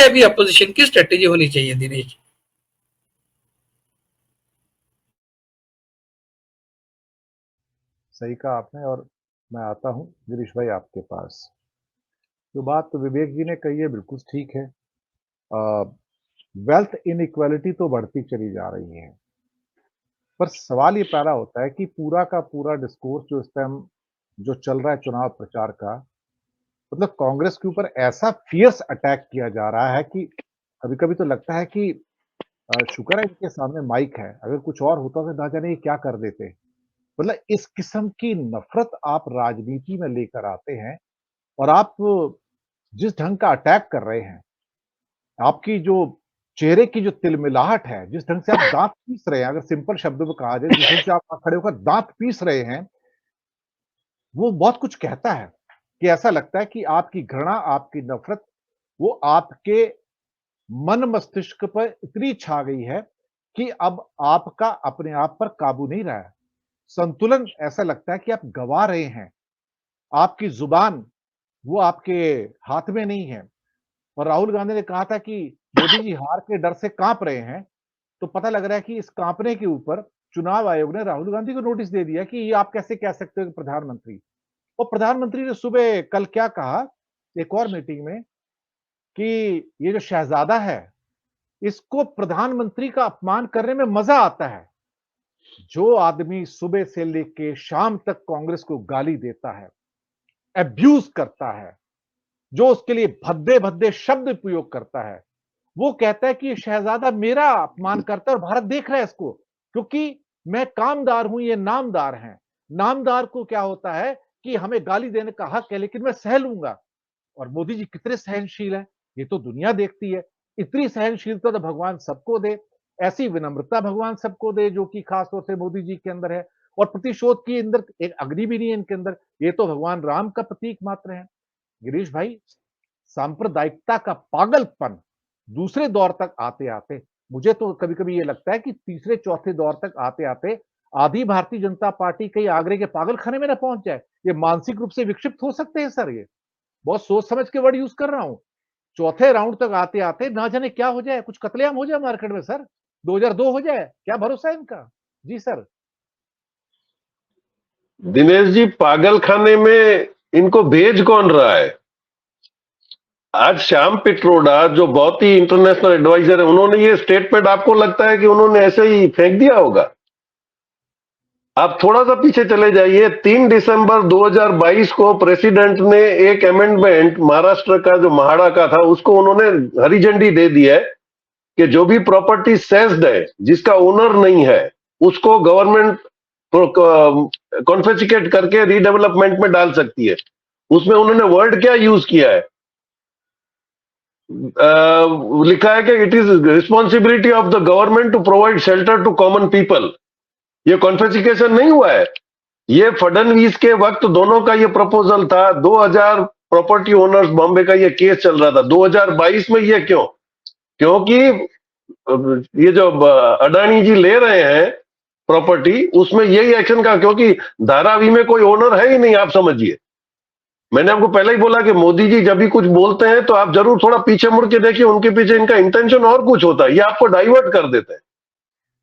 अभी अपोजिशन की स्ट्रेटेजी होनी चाहिए दिनेश? सही कहा आपने। और मैं आता हूं गिरीश भाई आपके पास। जो बात विवेक जी ने कही है बिल्कुल ठीक है। वेल्थ इनइक्वालिटी तो बढ़ती चली जा रही है, पर सवाल ये पैदा होता है कि पूरा का पूरा डिस्कोर्स जो इस टाइम जो चल रहा है चुनाव प्रचार का, मतलब कांग्रेस के ऊपर ऐसा फियर्स अटैक किया जा रहा है कि कभी-कभी तो लगता है कि शुक्र है इनके सामने माइक है, अगर कुछ और होता तो ना जाने ये क्या कर देते। मतलब इस किस्म की नफ़रत आप राजनीति में लेकर आते हैं और आप जिस ढंग का अटैक कर रहे हैं, आपकी जो चेहरे की जो तिलमिलाहट है, जिस ढंग से आप दाँत पीस रहे हैं, अगर सिंपल शब्दों में कहा जाए, जिस ढंग से आप खड़े होकर दाँत पीस रहे हैं, वो बहुत कुछ कहता है कि ऐसा लगता है कि आपकी घृणा, आपकी नफ़रत, वो आपके मन मस्तिष्क पर इतनी छा गई है कि अब आपका अपने आप पर काबू नहीं रहा है। संतुलन ऐसा लगता है कि आप गँवा रहे हैं। आपकी ज़ुबान, वो आपके हाथ में नहीं है। और राहुल गांधी ने कहा था कि मोदी जी हार के डर से काँप रहे हैं, तो पता लग रहा है कि इस काँपने के ऊपर चुनाव आयोग ने राहुल गांधी को नोटिस दे दिया कि ये आप कैसे कह सकते हो कि प्रधानमंत्री। और प्रधानमंत्री ने सुबह कल क्या कहा, एक और मीटिंग में, कि ये जो शहज़ादा है, इसको प्रधानमंत्री का अपमान करने में मज़ा आता है। जो आदमी सुबह से लेके शाम तक कांग्रेस को गाली देता है, अब्यूज़ करता है, जो उसके लिए भद्दे-भद्दे शब्द प्रयोग करता है, वो कहता है कि ये शहज़ादा मेरा अपमान करता है और भारत देख रहा है इसको, क्योंकि मैं कामदार हूँ, ये नामदार हैं। नामदार को क्या होता है कि हमें गाली देने का हक है, लेकिन मैं सह लूँगा। और मोदी जी कितने सहनशील हैं, ये तो दुनिया देखती है। इतनी सहनशीलता तो भगवान सबको दे, ऐसी विनम्रता भगवान सबको दे जो कि खास तौर से मोदी जी के अंदर है। और प्रतिशोध की अंदर एक अग्नि भी नहीं है इनके अंदर, ये तो भगवान राम का प्रतीक मात्र है। गिरीश भाई, सांप्रदायिकता का पागलपन दूसरे दौर तक आते-आते, मुझे तो कभी-कभी ये लगता है कि तीसरे चौथे दौर तक आते-आते आधी भारतीय जनता पार्टी कहीं आगरे के पागलखाने में ना पहुंच जाए। ये मानसिक रूप से विक्षिप्त हो सकते हैं सर ये। बहुत सोच समझ के वर्ड यूज कर रहा हूं। चौथे राउंड तक आते-आते ना जाने क्या हो जाए, कुछ कत्लेआम हो जाए मार्केट में सर। 2002 हो जाए, क्या भरोसा है इनका? जी सर। दिनेश जी, पागल खाने में इनको भेज कौन रहा है? आज श्याम पिट्रोडा, जो बहुत ही इंटरनेशनल एडवाइजर है, उन्होंने ये स्टेटमेंट, आपको लगता है कि उन्होंने ऐसे ही फेंक दिया होगा? आप थोड़ा सा पीछे चले जाइए। 3 दिसंबर 2022 को प्रेसिडेंट ने एक अमेंडमेंट महाराष्ट्र का जो महाड़ा का था, उसको उन्होंने हरी झंडी दे दी है कि जो भी प्रॉपर्टी सेज्ड है, जिसका ओनर नहीं है, उसको गवर्नमेंट कॉन्फिस्केट करके रीडेवलपमेंट में डाल सकती है। उसमें उन्होंने वर्ड क्या यूज किया है? लिखा है कि it is responsibility of the government to provide shelter to common people. ये कॉन्फिस्केशन नहीं हुआ है। ये फडणवीस के वक्त दोनों का ये प्रपोजल था। 2000 प्रॉपर्टी ओनर्स बॉम्बे का ये केस चल रहा था। 2022 में ये क्यों? क्योंकि ये जो अडानी जी ले रहे हैं प्रॉपर्टी, उसमें यही एक्शन का, क्योंकि धारावी में कोई ओनर है ही नहीं। आप समझिए, मैंने आपको पहले ही बोला कि मोदी जी जब भी कुछ बोलते हैं तो आप जरूर थोड़ा पीछे मुड़ के देखिए, उनके पीछे इनका इंटेंशन और कुछ होता है। ये आपको डाइवर्ट कर देते हैं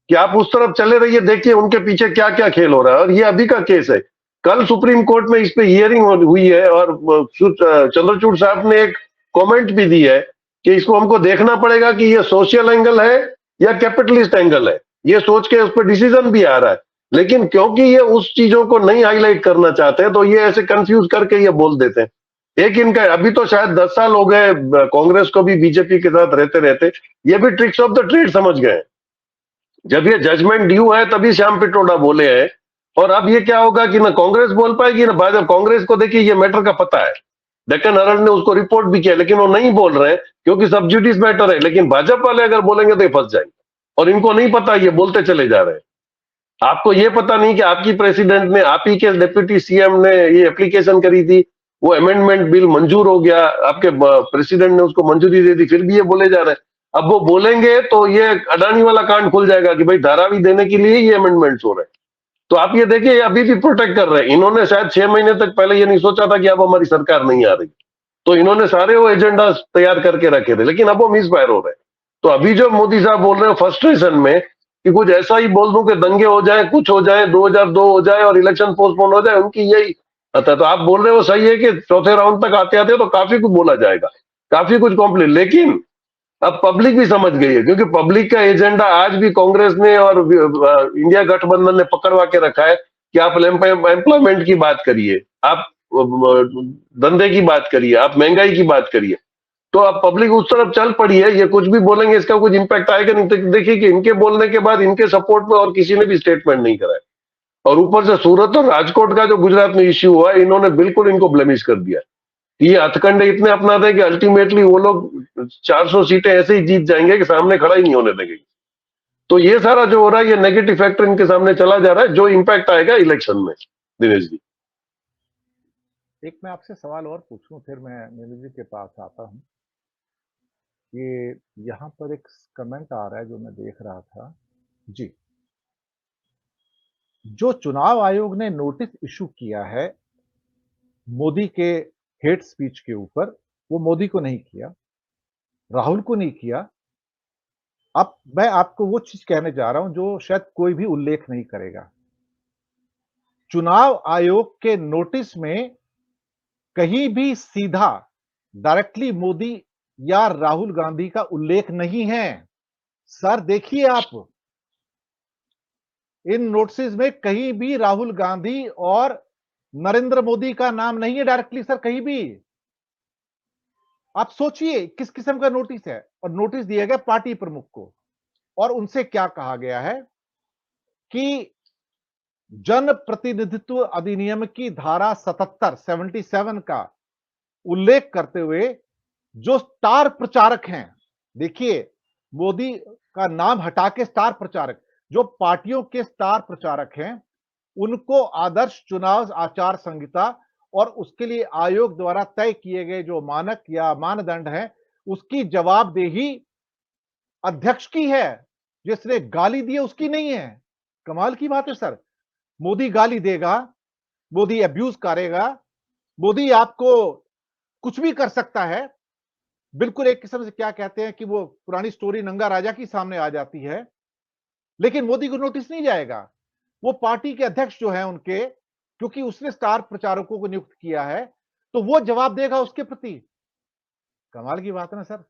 कि आप उस तरफ चले रहिए, देखिए उनके पीछे क्या क्या खेल हो रहा है। और ये अभी का केस है। कल सुप्रीम कोर्ट में इस पे हियरिंग हुई है और चंद्रचूड़ साहब ने एक कमेंट भी दी है कि इसको हमको देखना पड़ेगा कि ये सोशल एंगल है या कैपिटलिस्ट एंगल है। ये सोच के उस पर डिसीजन भी आ रहा है। लेकिन क्योंकि ये उस चीजों को नहीं हाईलाइट करना चाहते हैं, तो ये ऐसे कंफ्यूज करके ये बोल देते हैं। एक इनका, अभी तो शायद 10 साल हो गए कांग्रेस को भी बीजेपी के साथ रहते रहते, ये भी ट्रिक्स ऑफ द ट्रेड समझ गए। जब ये जजमेंट ड्यू है तभी श्याम पिट्रोडा बोले हैं। और अब ये क्या होगा कि ना कांग्रेस बोल पाएगी ना भाजपा। कांग्रेस को देखिए ये मैटर का पता है, डेक्कन हेराल्ड ने उसको रिपोर्ट भी किया, लेकिन वो नहीं बोल रहे हैं क्योंकि सब जुडिस मैटर है। लेकिन भाजपा वाले अगर बोलेंगे तो ये फंस जाएंगे, और इनको नहीं पता, ये बोलते चले जा रहे हैं। आपको ये पता नहीं कि आपकी प्रेसिडेंट ने, आप ही के डिप्टी सीएम ने ये एप्लीकेशन करी थी, वो अमेंडमेंट बिल मंजूर हो गया, आपके प्रेसिडेंट ने उसको मंजूरी दे दी, फिर भी ये बोले जा रहे हैं। अब वो बोलेंगे तो ये अडानी वाला कांड खुल जाएगा कि भाई धारावी देने के लिए ये अमेंडमेंट्स हो रहे हैं। तो आप ये देखिए, अभी भी प्रोटेक्ट कर रहे हैं। इन्होंने शायद 6 महीने तक पहले ये नहीं सोचा था कि अब हमारी सरकार नहीं आ रही। तो इन्होंने सारे वो एजेंडा तैयार करके रखे थे, लेकिन अब वो मिसफायर हो रहे हैं। तो अभी जो मोदी साहब बोल रहे हैं फ्रस्ट्रेशन में कि कुछ ऐसा ही बोल दूं कि दंगे हो जाए, कुछ हो जाए, 2002 हो जाए और इलेक्शन पोस्टपोन हो जाए, उनकी यही आता। तो आप बोल रहे हो सही है कि चौथे राउंड तक आते आते तो काफी कुछ बोला जाएगा, काफी कुछ कॉम्प्लीट, लेकिन अब पब्लिक भी समझ गई है, क्योंकि पब्लिक का एजेंडा आज भी कांग्रेस ने और इंडिया गठबंधन ने पकड़वा के रखा है कि आप एम्प्लॉयमेंट की बात करिए, आप धंधे की बात करिए, आप महंगाई की बात करिए। तो अब पब्लिक उस तरफ चल पड़ी है, ये कुछ भी बोलेंगे इसका कुछ इंपैक्ट आएगा नहीं। देखिए कि इनके बोलने के बाद इनके सपोर्ट में और किसी ने भी स्टेटमेंट नहीं करा है, और ऊपर से सूरत और राजकोट का जो गुजरात में इश्यू हुआ, इन्होंने बिल्कुल इनको ब्लेमिश कर दिया। ये हथकंडे इतने अपनाते हैं कि अल्टीमेटली वो लोग 400 सीटें ऐसे ही जीत जाएंगे कि सामने खड़ा ही नहीं होने देंगे। तो ये सारा जो हो रहा है, ये नेगेटिव फैक्टर इनके सामने चला जा रहा है, जो इंपैक्ट आएगा इलेक्शन में। दिनेश जी, एक मैं आपसे सवाल और पूछूं, फिर मैं नीलू जी के पास आता हूं। ये यहाँ पर एक कमेंट आ रहा है जो मैं देख रहा था जी। जो चुनाव आयोग ने नोटिस इशू किया है मोदी के हेट स्पीच के ऊपर, वो मोदी को नहीं किया, राहुल को नहीं किया। अब मैं आपको वो चीज कहने जा रहा हूं जो शायद कोई भी उल्लेख नहीं करेगा। चुनाव आयोग के नोटिस में कहीं भी सीधा डायरेक्टली मोदी या राहुल गांधी का उल्लेख नहीं है। सर देखिए आप, इन नोटिस में कहीं भी राहुल गांधी और नरेंद्र मोदी का नाम नहीं है डायरेक्टली सर, कहीं भी। आप सोचिए किस किस्म का नोटिस है, और नोटिस दिया गया पार्टी प्रमुख को, और उनसे क्या कहा गया है कि जन प्रतिनिधित्व अधिनियम की धारा 77 का उल्लेख करते हुए जो स्टार प्रचारक हैं, देखिए मोदी का नाम हटा के स्टार प्रचारक, जो पार्टियों के स्टार प्रचारक हैं, उनको आदर्श चुनाव आचार संहिता और उसके लिए आयोग द्वारा तय किए गए जो मानक या मानदंड हैं, उसकी जवाबदेही अध्यक्ष की है। जिसने गाली दी है उसकी नहीं है। कमाल की बात है सर। मोदी गाली देगा, मोदी अब्यूज करेगा, मोदी आपको कुछ भी कर सकता है। बिल्कुल एक किस्म से क्या कहते हैं कि वो पुरानी स्टोरी नंगा राजा की सामने आ जाती है, लेकिन मोदी को नोटिस नहीं जाएगा। वो पार्टी के अध्यक्ष जो है उनके, क्योंकि उसने स्टार प्रचारकों को नियुक्त किया है, तो वो जवाब देगा उसके प्रति। कमाल की बात है ना सर।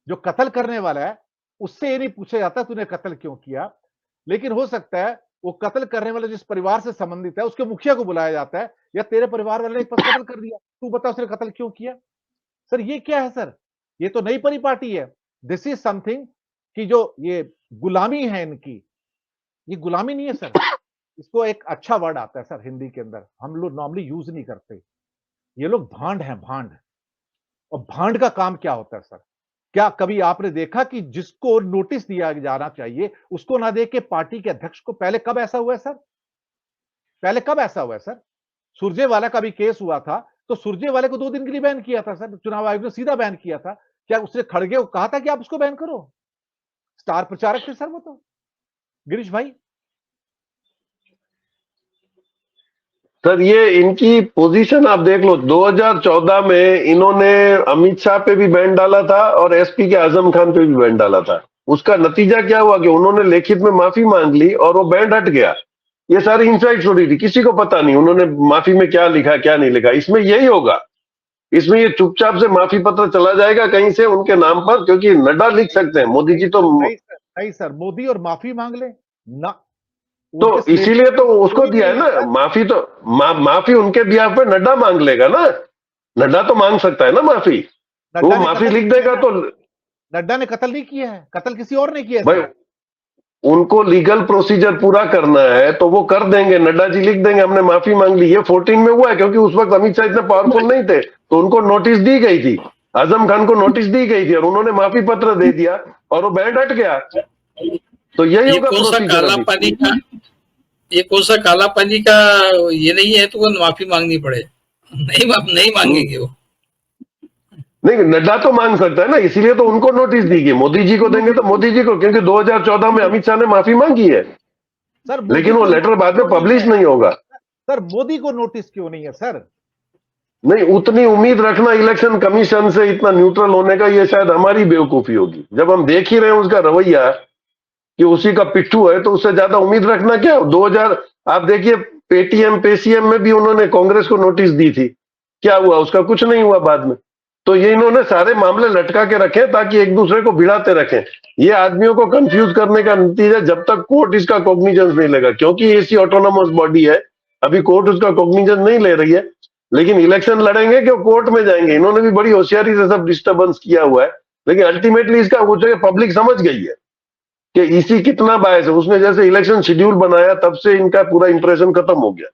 जो कत्ल करने वाला है उससे ये नहीं पूछा जाता तूने कत्ल क्यों किया, लेकिन हो सकता है वो कत्ल करने वाले जिस परिवार से संबंधित है उसके मुखिया को बुलाया जाता है, या तेरे परिवार वाले ने कत्ल कर दिया, तू बता उसने कत्ल क्यों किया। सर ये क्या है सर, ये तो नई परिपाटी है। दिस इज समथिंग कि जो ये गुलामी है इनकी, ये गुलामी नहीं है सर, इसको एक अच्छा वर्ड आता है सर हिंदी के अंदर, हम लोग नॉर्मली यूज नहीं करते। ये लोग भांड हैं, भांड। और भांड का काम क्या होता है सर? क्या कभी आपने देखा कि जिसको नोटिस दिया जाना चाहिए उसको ना दे के पार्टी के अध्यक्ष को? पहले कब ऐसा हुआ है सर? पहले कब ऐसा हुआ है सर? सुरजेवाला का भी केस हुआ था, तो सुरजेवाले को 2 दिन के लिए बैन किया था सर, चुनाव आयोग ने सीधा बैन किया था। क्या उसने खड़गे को कहा था कि आप उसको बैन करो? स्टार प्रचारक थे सर वो तो। गिरीश भाई, सर ये इनकी पोजीशन आप देख लो, 2014 में इन्होंने अमित शाह पे भी बैन डाला था और एसपी के आजम खान पे भी बैन डाला था। उसका नतीजा क्या हुआ कि उन्होंने लिखित में माफी मांग ली और वो बैन हट गया। ये सारी इनसाइड स्टोरी थी, किसी को पता नहीं उन्होंने माफी में क्या लिखा क्या नहीं लिखा। इसमें यही होगा, इसमें ये चुपचाप से माफी पत्र चला जाएगा कहीं से उनके नाम पर, क्योंकि नड्डा लिख सकते हैं, मोदी जी तो नहीं सर, मोदी और माफी मांग ले ना, तो इसीलिए तो उसको दिया है ना माफी। तो माफी उनके बिहाफ पे नड्डा मांग लेगा ना, नड्डा तो मांग सकता है ना माफी, वो माफी लिख देगा। तो नड्डा ने कत्ल नहीं किया है, कत्ल किसी और ने किया है भाई, उनको लीगल प्रोसीजर पूरा करना है तो वो कर देंगे, नड्डा जी लिख देंगे हमने माफी मांग ली। ये 14 में हुआ है, क्योंकि उस वक्त अमित शाह इतने पावरफुल नहीं थे, तो उनको नोटिस दी गई थी, आजम खान को नोटिस दी गई थी और उन्होंने माफी पत्र दे दिया और वो बैंड हट गया। तो यही होगा प्रोसीजर। ये कौन सा काला पानी का ये नहीं है तो वो माफी मांगनी पड़े? नहीं मांगेंगे वो। नहीं, नड्डा तो मांग सकता है ना, इसीलिए तो उनको नोटिस दी गई। मोदी जी को देंगे तो मोदी जी को, क्योंकि 2014 में अमित शाह ने माफी मांगी है सर, लेकिन वो लेटर बाद में पब्लिश नहीं होगा। सर मोदी को नोटिस क्यों नहीं है सर? नहीं, उतनी उम्मीद रखना इलेक्शन कमीशन से इतना न्यूट्रल होने का, ये शायद हमारी बेवकूफी होगी। जब हम देख ही रहे हैं उसका रवैया कि उसी का पिट्ठू है, तो उससे ज्यादा उम्मीद रखना क्या। 2000 आप देखिए, पेटीएम पेसीएम में भी उन्होंने कांग्रेस को नोटिस दी थी, क्या हुआ उसका? कुछ नहीं हुआ बाद में। तो ये इन्होंने सारे मामले लटका के रखे ताकि एक दूसरे को भिड़ाते रखें। ये आदमियों को कंफ्यूज करने का नतीजा, जब तक कोर्ट इसका कॉग्निजेंस नहीं लेगा, क्योंकि ऐसी ऑटोनोमस बॉडी है, अभी कोर्ट उसका कॉग्निजेंस नहीं ले रही है, लेकिन इलेक्शन लड़ेंगे कि कोर्ट में जाएंगे। इन्होंने भी बड़ी होशियारी से सब डिस्टर्बेंस किया हुआ है, लेकिन अल्टीमेटली इसका वो पब्लिक समझ गई है कि इसी कितना बायस है। उसने जैसे इलेक्शन शेड्यूल बनाया, तब से इनका पूरा इंप्रेशन खत्म हो गया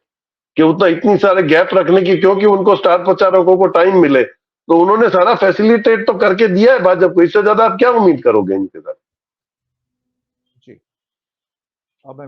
कि उतना इतनी सारे गैप रखने की, क्योंकि उनको स्टार प्रचारकों को टाइम मिले, तो उन्होंने सारा फैसिलिटेट तो करके दिया है भाजपा को। इससे ज्यादा आप क्या उम्मीद करोगे इनके साथ? जी, अब मैं